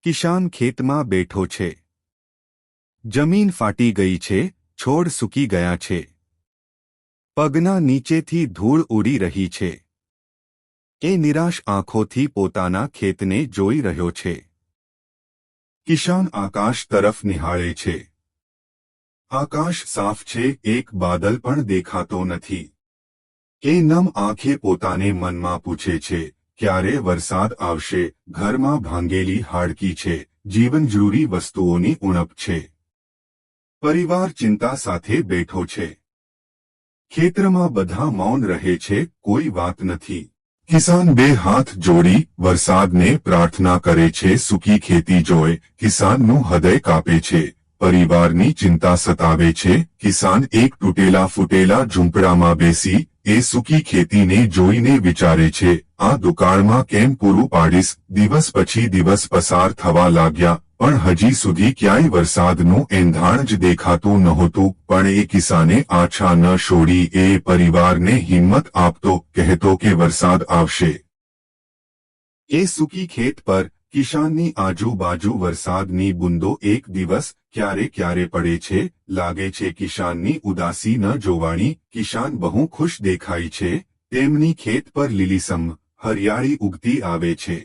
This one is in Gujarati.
કિસાન ખેતમાં બેઠો છે. જમીન ફાટી ગઈ છે, છોડ સૂકી ગયા છે. પગના નીચેથી ધૂળ ઉડી રહી છે. એ નિરાશ આંખોથી પોતાના ખેતને જોઈ રહ્યો છે. કિસાન આકાશ તરફ નિહાળે છે. આકાશ સાફ છે, એક બાદલ પણ દેખાતો નથી. એ નમ આંખે પોતાને મનમાં પૂછે છે, ક્યારે વરસાદ આવશે? ઘરમાં ભાંગેલી હાડકી છે, જીવન જરૂરી વસ્તુઓની ઉણપ છે. પરિવાર ચિંતા સાથે બેઠો છે. ખેતરમાં બધા મૌન રહે છે, કોઈ વાત નથી. કિસાન બે હાથ જોડી વરસાદને પ્રાર્થના કરે છે. સૂકી ખેતી જોઈ કિસાનનું હૃદય કાપે છે. પરિવારની ચિંતા સતાવે છે. કિસાન એક તૂટેલા ફૂટેલા ઝૂંપડામાં બેસી એ સૂકી ખેતીને જોઈને વિચારે છે, આ દુકાળમાં કેમ પૂરું પાડીશ? દિવસ પછી દિવસ પસાર થવા લાગ્યા, પણ હજી સુધી ક્યાંય વરસાદનું એંધાણ જ દેખાતું નહોતું. પણ એ કિસાને આશા ન છોડી. એ પરિવારને હિંમત આપતો કહેતો કે વરસાદ આવશે. એ સૂકી ખેત પર કિસાનની આજુબાજુ વરસાદની બૂંદો એક દિવસ ક્યારે ક્યારે પડે છે. લાગે છે કિસાનની ઉદાસી ન જોવાણી. કિસાન બહુ ખુશ દેખાય છે. તેમની ખેત પર લીલીસમ હરિયાળી ઉગતી આવે છે.